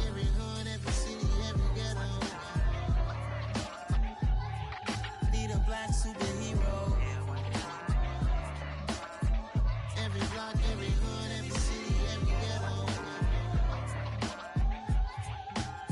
every hood, every city, every ghetto. Need a black superhero. Every block, every hood, every city, every ghetto.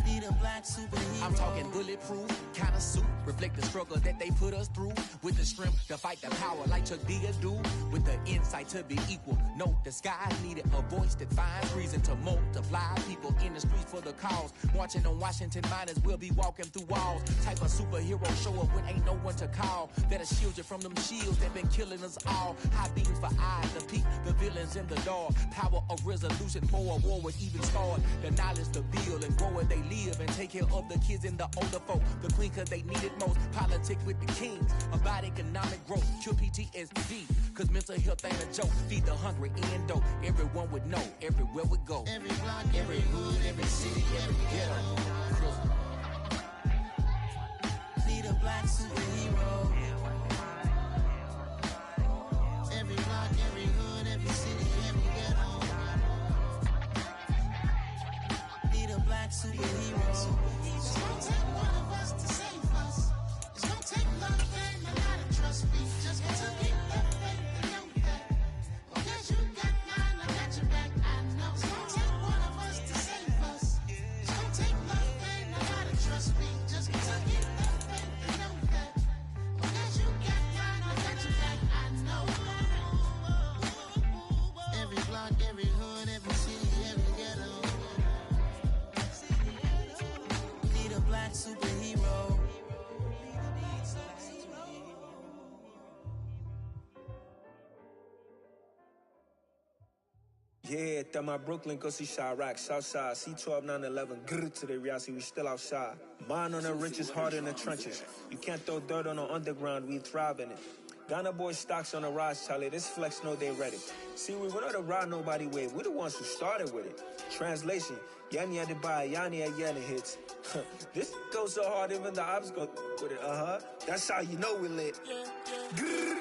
Need a black superhero. I'm talking bulletproof, kind of suit, reflect the struggle that they put us through. With the strength to fight the power like Chuck D do. With the insight to be equal. No, the sky needed a voice that finds reason to multiply. People in the streets for the cause. Marching on Washington miners, we'll be walking through walls. Type of superhero show up when ain't no one to call. That'll shield you from them shields that been killing us all. High beams for eyes, the peak, the villains in the dark. Power of resolution for a war would even start. The knowledge to build and grow where they live and take care of the kids and the older folk. The queen cause they need it most. Politics with the kings. About economic growth. Cure PTSD. Cause mental health ain't a joke. Feed the hungry and dope. Everyone would know. Everywhere we go. Every block, every hood, every city, every ghetto. Need a black superhero. Every block, every hood, every city, every ghetto. Need a black superhero. It's gonna take one of us to save us. It's gonna take love and a lot of trust. We just got to keep that faith and know that. Because you got mine, I got your back. I know it's gonna take one of us to save us. It's gonna take love and a lot of trust. We just got to keep that faith and know that. Because you got mine, I got your back. I know. Every block, every hood, every city, every ghetto. Need a black superhero. Yeah, that my Brooklyn, go see Chirac, Southside, C12, 911, grrr to the reality, we still outside. Mine on the riches, hard in the trenches. You can't throw dirt on the underground, we thrive in it. Ghana boy stocks on the rise, Charlie, this flex know they ready. See, we were not to ride nobody with, we're the ones who started with it. Translation, Yanni had to buy, Yanni had Yanni hits. This goes so hard, even the ops go with it, That's how you know we lit. Grrr,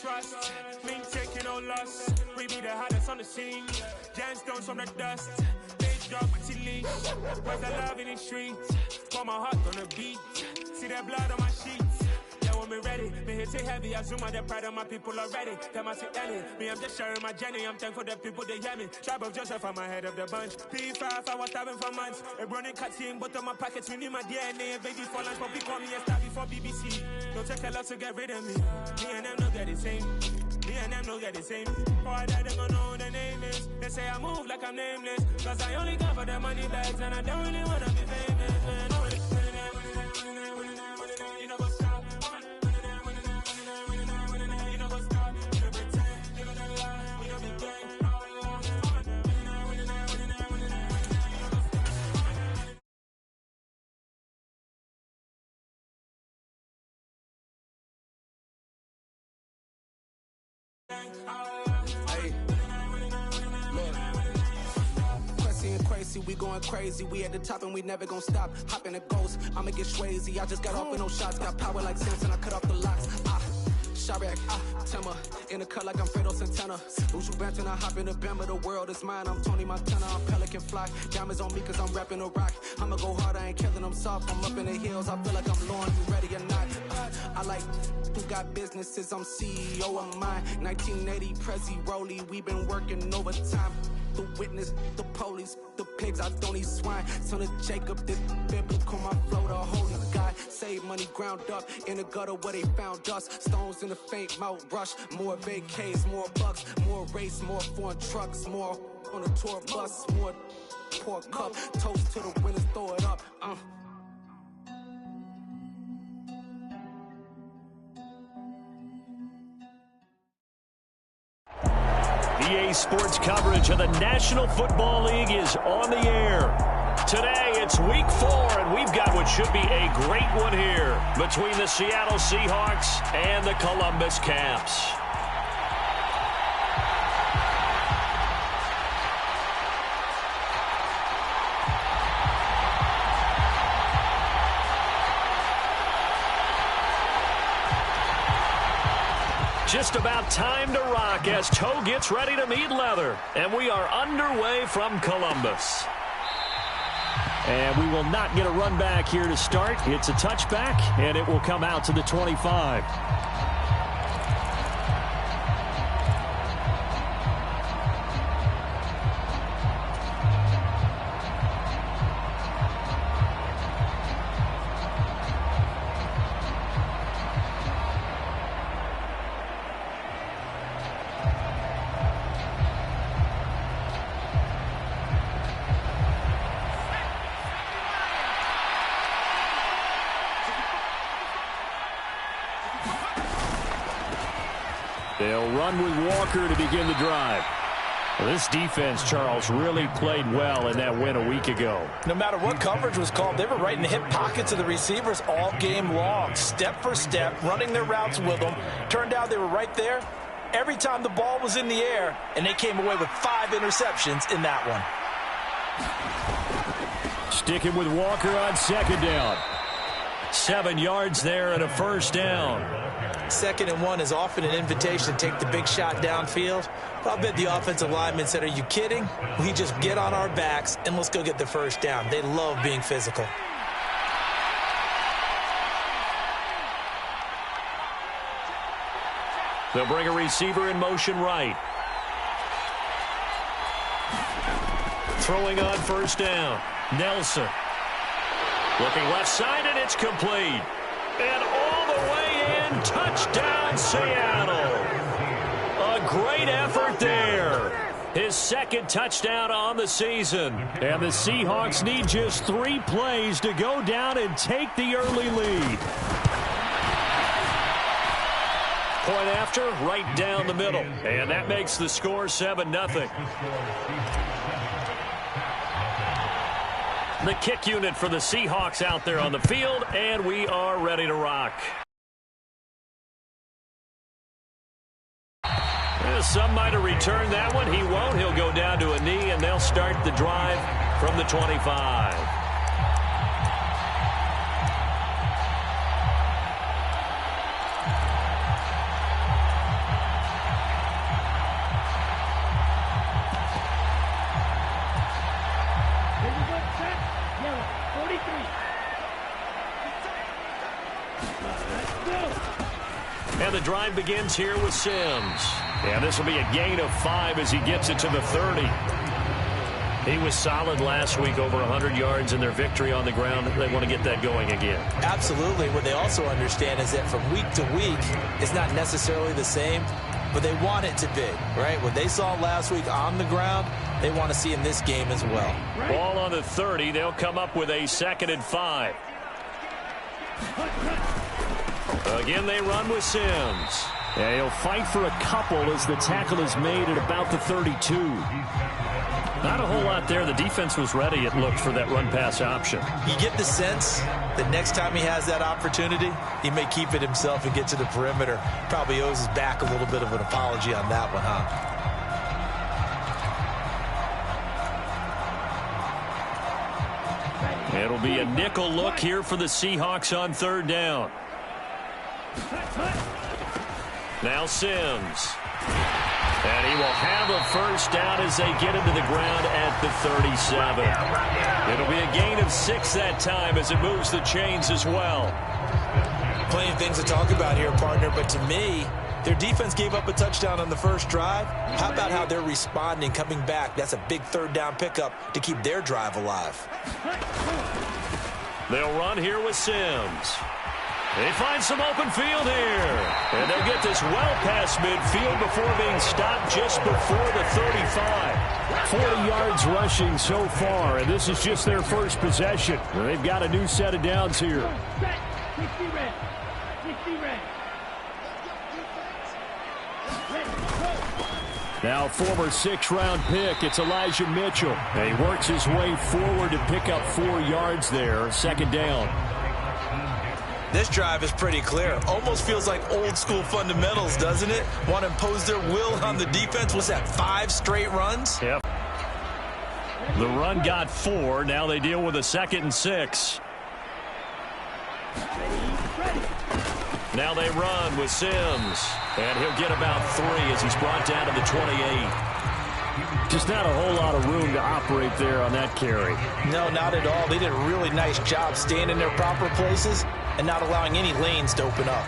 trust, me taking no loss. We be the hottest on the scene. Gemstones from the dust. Big drop with leash. Where's the love in the streets? Pour my heart on the beat. See that blood on my sheets. Yeah, when me ready, me hit it heavy. I zoom out the pride of my people already. Them I see Ellie. Me, I'm just sharing my journey. I'm thankful the people they hear me. Tribe of Joseph, I'm ahead of the bunch. P5, I was starving for months. A running cutscene, but on my pockets, we need my DNA. Baby for lunch, but we call me a star before BBC. Don't take a lot to get rid of me. Me and them don't get the same. Me and them don't get the same. Boy, that they gonna know who the name is. They say I move like I'm nameless. Cause I only come for the money bags and I don't really wanna be famous, man. You know what's stop. You know what's stop. You know pretend. You know the lie. We don't be gang. Hey, look. Crazy and crazy, we going crazy. We at the top and we never gonna stop. Hop in the ghost, I'ma get swayzy. I just got off with no shots. Got power like Samson, I cut off the locks. Chirac, Timmer, in the cut like I'm Fredo Santana. Usual Benton, I hop in the Bama, the world is mine. I'm Tony Montana, I'm Pelican Fly. Diamonds on me cause I'm rapping a rock. I'ma go hard, I ain't killing them soft. I'm up in the hills, I feel like I'm Lauren, you ready or not? I like who got businesses, I'm CEO of mine. 1980, Prezi Rolly, we been working overtime. The witness, the police, the pigs, I don't eat swine. Son of Jacob, this biblical, my flow, the holy God. Save money ground up in the gutter where they found us. Stones in the faint mouth rush. More vacays, more bucks, more race, more foreign trucks, more on a tour bus, more pour cup. Toast to the winners, throw it up. EA Sports coverage of the National Football League is on the air. Today, it's Week 4, and we've got what should be a great one here between the Seattle Seahawks and the Columbus Camps. Just about time to rock as toe gets ready to meet leather. And we are underway from Columbus. And we will not get a run back here to start. It's a touchback, and it will come out to the 25. They'll run with Walker to begin the drive. Well, this defense, Charles, really played well in that win a week ago. No matter what coverage was called, they were right in the hip pockets of the receivers all game long, step for step, running their routes with them. Turned out they were right there every time the ball was in the air, and they came away with 5 interceptions in that one. Sticking with Walker on second down. 7 yards there and a first down. 2nd and 1 is often an invitation to take the big shot downfield. I'll bet the offensive lineman said, "Are you kidding? We just get on our backs and let's go get the first down." They love being physical. They'll bring a receiver in motion right. Throwing on first down. Nelson. Looking left side, and it's complete. And all the way in, touchdown Seattle. A great effort there. His 2nd touchdown on the season. And the Seahawks need just 3 plays to go down and take the early lead. Point after, right down the middle. And that makes the score 7-0. The kick unit for the Seahawks out there on the field, and we are ready to rock. Some might have returned that one. He won't. He'll go down to a knee, and they'll start the drive from the 25. And the drive begins here with Sims. And this will be a gain of 5 as he gets it to the 30. He was solid last week, over 100 yards in their victory on the ground. They want to get that going again. Absolutely. What they also understand is that from week to week, it's not necessarily the same, but they want it to be, right? What they saw last week on the ground, they want to see in this game as well. Ball on the 30. They'll come up with a 2nd and 5. Again, they run with Sims. Yeah, he'll fight for a couple as the tackle is made at about the 32. Not a whole lot there. The defense was ready, it looked, for that run-pass option. You get the sense that next time he has that opportunity, he may keep it himself and get to the perimeter. Probably owes his back a little bit of an apology on that one, huh? It'll be a nickel look here for the Seahawks on 3rd down. Now Sims. And he will have a first down as they get into the ground at the 37. It'll be a gain of 6 that time as it moves the chains as well. Plenty of things to talk about here, partner, but to me, their defense gave up a touchdown on the first drive. How about how they're responding, coming back? That's a big 3rd down pickup to keep their drive alive. They'll run here with Sims. They find some open field here. And they'll get this well past midfield before being stopped just before the 35. 40 yards rushing so far, and this is just their first possession. They've got a new set of downs here. Now former 6th-round pick, it's Elijah Mitchell. And he works his way forward to pick up 4 yards there, 2nd down. This drive is pretty clear. Almost feels like old school fundamentals, doesn't it? Want to impose their will on the defense. Was that 5 straight runs? Yep. The run got 4. Now they deal with a 2nd and 6. Now they run with Sims. And he'll get about 3 as he's brought down to the 28. Just not a whole lot of room to operate there on that carry. No, not at all. They did a really nice job staying in their proper places and not allowing any lanes to open up.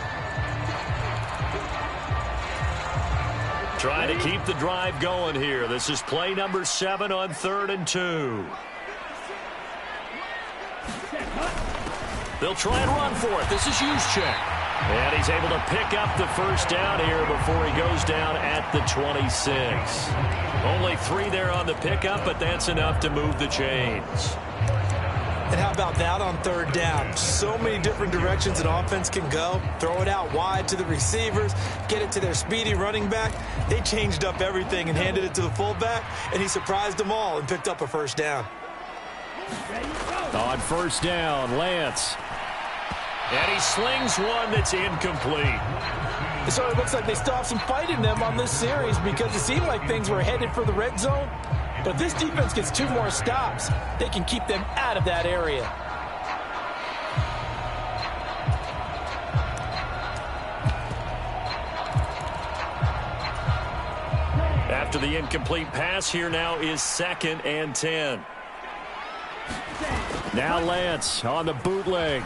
Trying to keep the drive going here. This is play number 7 on 3rd and 2. They'll try and run for it. This is Juszczyk. And he's able to pick up the 1st down here before he goes down at the 26. Only 3 there on the pickup, but that's enough to move the chains. And how about that on 3rd down? So many different directions an offense can go. Throw it out wide to the receivers, get it to their speedy running back. They changed up everything and handed it to the fullback, and he surprised them all and picked up a 1st down. On 1st down, Lance. And he slings one that's incomplete. So it looks like they still have some fight in them on this series because it seemed like things were headed for the red zone. But if this defense gets 2 more stops, they can keep them out of that area. After the incomplete pass, here now is 2nd and 10. Now Lance on the bootleg.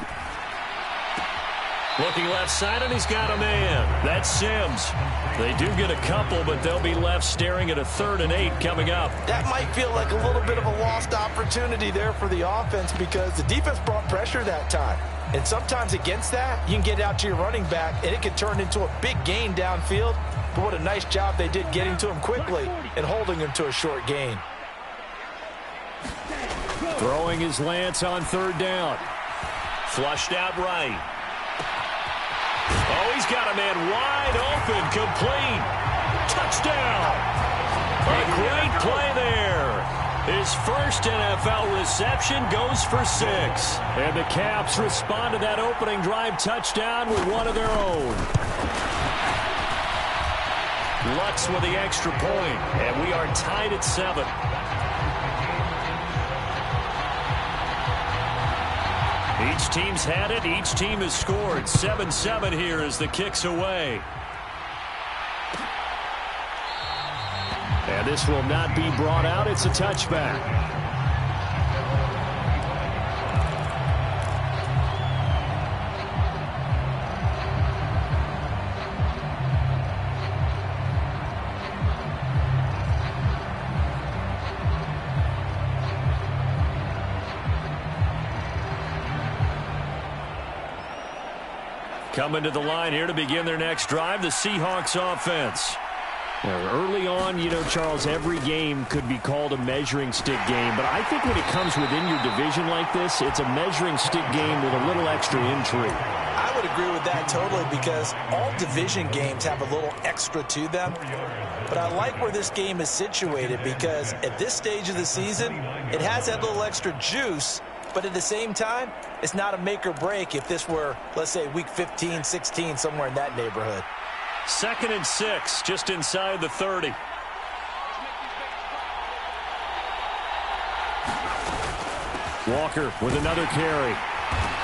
Looking left side, and he's got a man. That's Sims. They do get a couple, but they'll be left staring at a 3rd and 8 coming up. That might feel like a little bit of a lost opportunity there for the offense because the defense brought pressure that time. And sometimes against that, you can get out to your running back, and it can turn into a big gain downfield. But what a nice job they did getting to him quickly and holding him to a short gain. Throwing his Lance on 3rd down. Flushed out right. Oh, he's got a man wide open, complete. Touchdown. A great play there. His first NFL reception goes for 6. And the Caps respond to that opening drive touchdown with one of their own. Lutz with the extra point, and we are tied at 7. Each team's had it. Each team has scored. 7-7 here as the kick's away. And this will not be brought out. It's a touchback. Coming to the line here to begin their next drive, the Seahawks offense. Early on, you know, Charles, every game could be called a measuring stick game. But I think when it comes within your division like this, it's a measuring stick game with a little extra intrigue. I would agree with that totally because all division games have a little extra to them. But I like where this game is situated because at this stage of the season, it has that little extra juice. But at the same time, it's not a make or break if this were, let's say, week 15, 16, somewhere in that neighborhood. 2nd and 6, just inside the 30. Walker with another carry.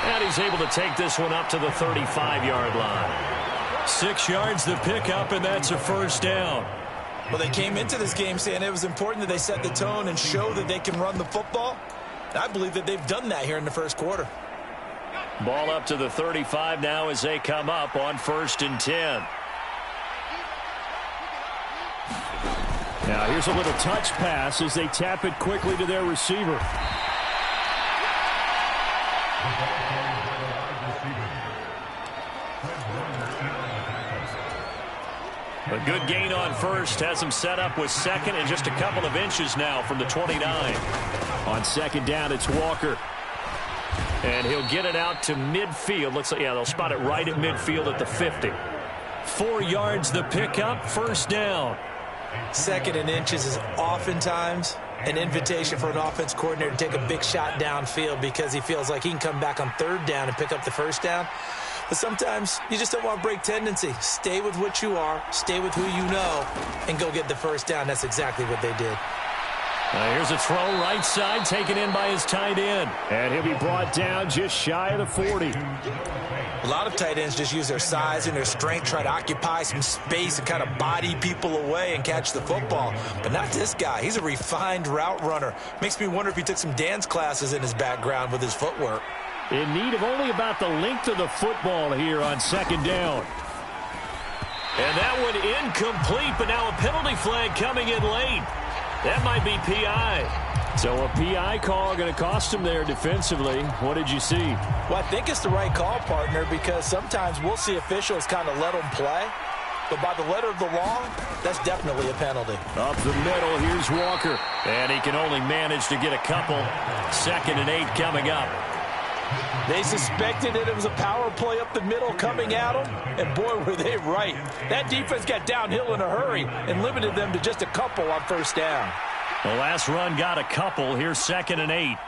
And he's able to take this one up to the 35-yard line. 6 yards the pickup, and that's a 1st down. Well, they came into this game saying it was important that they set the tone and show that they can run the football. I believe that they've done that here in the 1st quarter. Ball up to the 35 now as they come up on 1st and 10. Now here's a little touch pass as they tap it quickly to their receiver. A good gain on 1st, has him set up with 2nd and just a couple of inches now from the 29. On 2nd down, it's Walker. And he'll get it out to midfield. Looks like, yeah, they'll spot it right at midfield at the 50. 4 yards the pickup, 1st down. Second and inches is oftentimes an invitation for an offense coordinator to take a big shot downfield because he feels like he can come back on third down and pick up the first down. But sometimes you just don't want to break tendency. Stay with what you are, stay with who you know, and go get the first down. That's exactly what they did. Here's a throw right side, taken in by his tight end. And he'll be brought down just shy of the 40. A lot of tight ends just use their size and their strength, try to occupy some space and kind of body people away and catch the football. But not this guy. He's a refined route runner. Makes me wonder if he took some dance classes in his background with his footwork. In need of only about the length of the football here on second down. And that one incomplete, but now a penalty flag coming in late. That might be PI. So a PI call going to cost him there defensively. What did you see? Well, I think it's the right call, partner, because sometimes we'll see officials kind of let them play. But by the letter of the law, that's definitely a penalty. Up the middle, here's Walker. And he can only manage to get a couple. 2nd and 8 coming up. They suspected that it was a power play up the middle coming at them, and boy, were they right. That defense got downhill in a hurry and limited them to just a couple on first down. The last run got a couple. Here's 2nd and 8.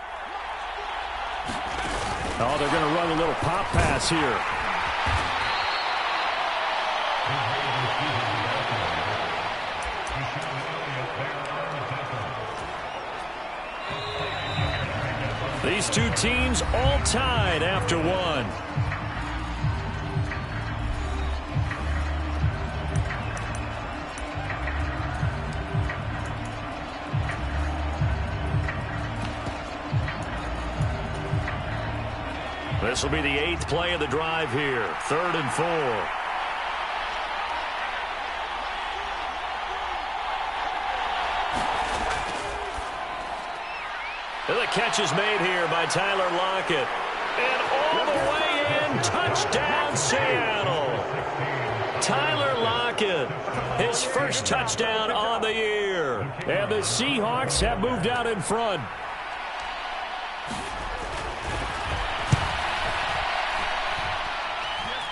Oh, they're going to run a little pop pass here. These two teams all tied after one. This will be the 8th play of the drive here. 3rd and 4. The catch is made here by Tyler Lockett. And all the way in, touchdown Seattle. Tyler Lockett, his first touchdown on the year. And the Seahawks have moved out in front.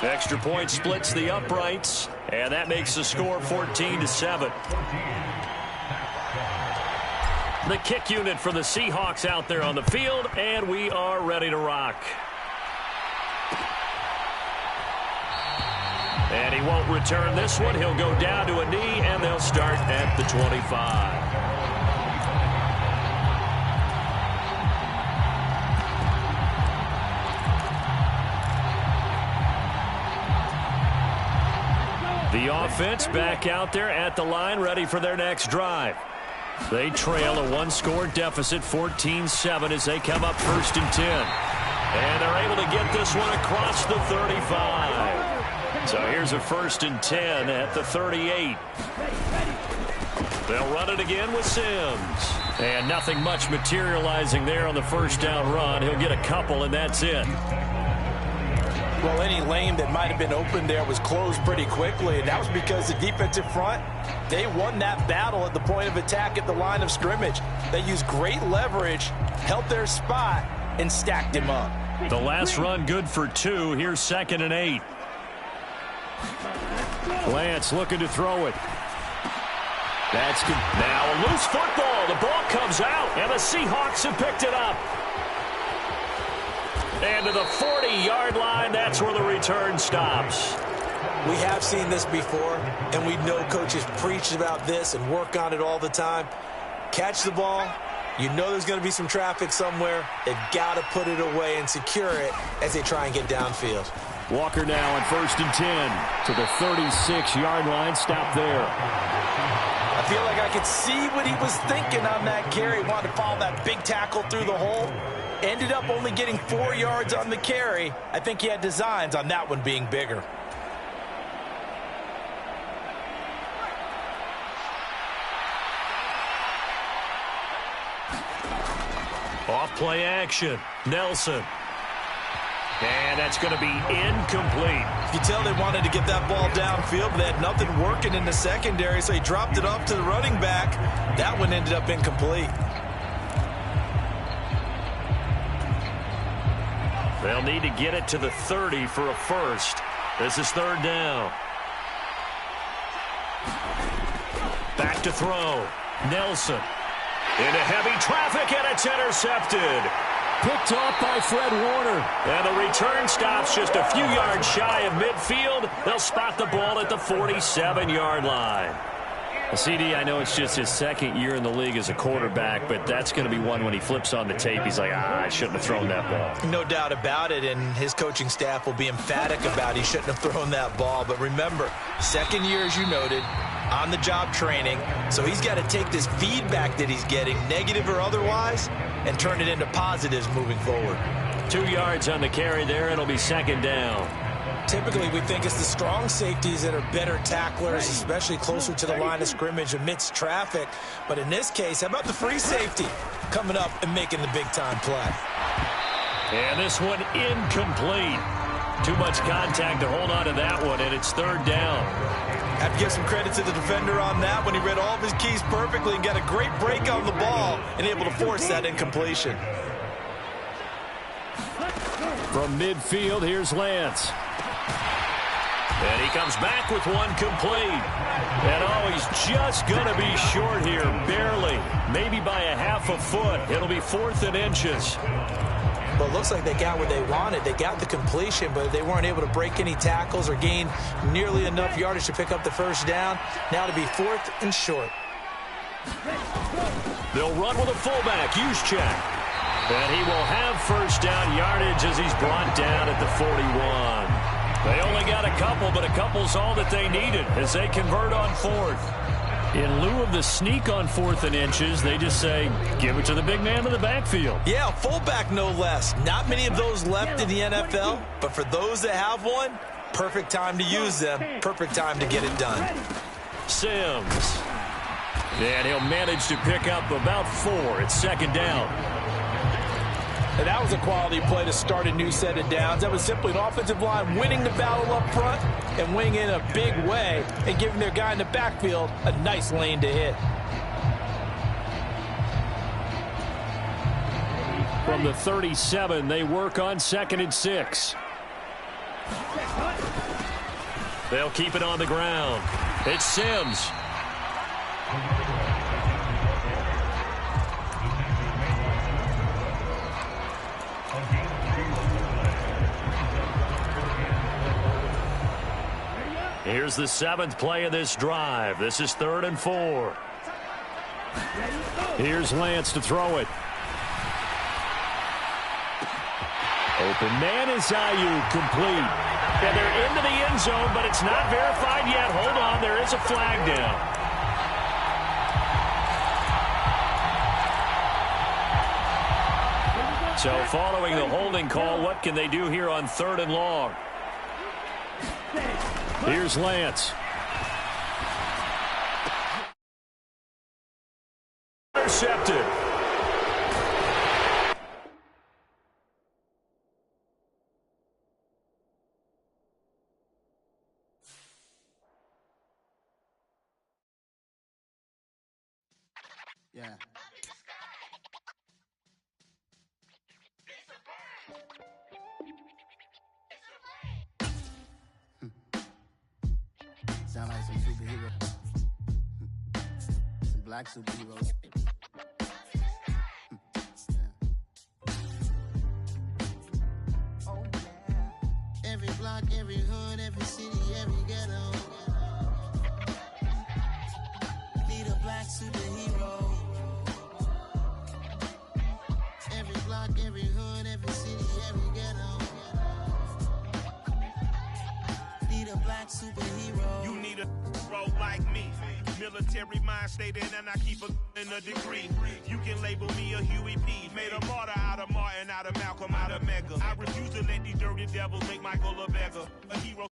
Extra point splits the uprights, and that makes the score 14-7. The kick unit for the Seahawks out there on the field, and we are ready to rock. And he won't return this one. He'll go down to a knee, and they'll start at the 25. The offense back out there at the line, ready for their next drive. They trail a one-score deficit, 14-7, as they come up 1st and 10. And they're able to get this one across the 35. So here's a 1st and 10 at the 38. They'll run it again with Sims. And nothing much materializing there on the first down run. He'll get a couple, and that's it. Well, any lane that might have been open there was closed pretty quickly, and that was because the defensive front, they won that battle at the point of attack at the line of scrimmage. They used great leverage, held their spot, and stacked him up. The last run good for 2. Here's 2nd and 8. Lance looking to throw it. That's good. Now a loose football. The ball comes out, and the Seahawks have picked it up. And to the 40-yard line, that's where the return stops. We have seen this before, and we know coaches preach about this and work on it all the time. Catch the ball. You know there's going to be some traffic somewhere. They've got to put it away and secure it as they try and get downfield. Walker now on 1st and 10 to the 36-yard line. Stop there. I feel like I could see what he was thinking on that carry. Wanted to follow that big tackle through the hole. Ended up only getting 4 yards on the carry. I think he had designs on that one being bigger. Off play action. Nelson. And that's going to be incomplete. You tell they wanted to get that ball downfield, but they had nothing working in the secondary, so he dropped it off to the running back. That one ended up incomplete. They'll need to get it to the 30 for a first. This is 3rd down. Back back to throw. Nelson. Into heavy traffic, and it's intercepted. Picked off by Fred Warner. And the return stops just a few yards shy of midfield. They'll spot the ball at the 47-yard line. CD, I know it's just his second year in the league as a quarterback, but that's going to be one when he flips on the tape. He's like, I shouldn't have thrown that ball. No doubt about it, and his coaching staff will be emphatic about he shouldn't have thrown that ball. But remember, second year, as you noted, on-the-job training, so he's got to take this feedback that he's getting, negative or otherwise, and turn it into positives moving forward. 2 yards on the carry there. It'll be second down. Typically, we think it's the strong safeties that are better tacklers, especially closer to the line of scrimmage amidst traffic. But in this case, how about the free safety coming up and making the big-time play? And this one incomplete. Too much contact to hold on to that one, and it's third down. Have to give some credit to the defender on that when he read all of his keys perfectly and got a great break on the ball and able to force that incompletion. From midfield, here's Lance. And he comes back with one complete. And oh, he's just going to be short here, barely. Maybe by a half a foot. It'll be 4th and inches. Well, it looks like they got what they wanted. They got the completion, but they weren't able to break any tackles or gain nearly enough yardage to pick up the first down. Now to be 4th and short. They'll run with a fullback, Juszczyk. And he will have first down yardage as he's brought down at the 41. They only got a couple, but a couple's all that they needed as they convert on 4th. In lieu of the sneak on 4th and inches, they just say, give it to the big man in the backfield. Yeah, fullback no less. Not many of those left in the NFL, but for those that have one, perfect time to use them, perfect time to get it done. Sims. And he'll manage to pick up about 4. It's second down. And that was a quality play to start a new set of downs. That was simply an offensive line winning the battle up front and winning in a big way and giving their guy in the backfield a nice lane to hit. From the 37, they work on 2nd and 6. They'll keep it on the ground. It's Sims. Here's the 7th play of this drive. This is 3rd and 4. Here's Lance to throw it. Open man is Ayuk, complete. And they're into the end zone, but it's not verified yet. Hold on, there is a flag down. So following the holding call, what can they do here on 3rd and long? Here's Lance. Intercepted. Yeah. Sound like some superheroes. Some black superheroes. Oh, yeah. Every block, every hood, every city, every ghetto. Need a black superhero. Every block, every hood, every city, every ghetto. Need a black superhero. You need a role like me. Military mind stated, and I keep in a degree. You can label me a Huey P. Made a martyr out of Martin, out of Malcolm, out of Mega. I refuse to let these dirty devils make Michael a beggar. A hero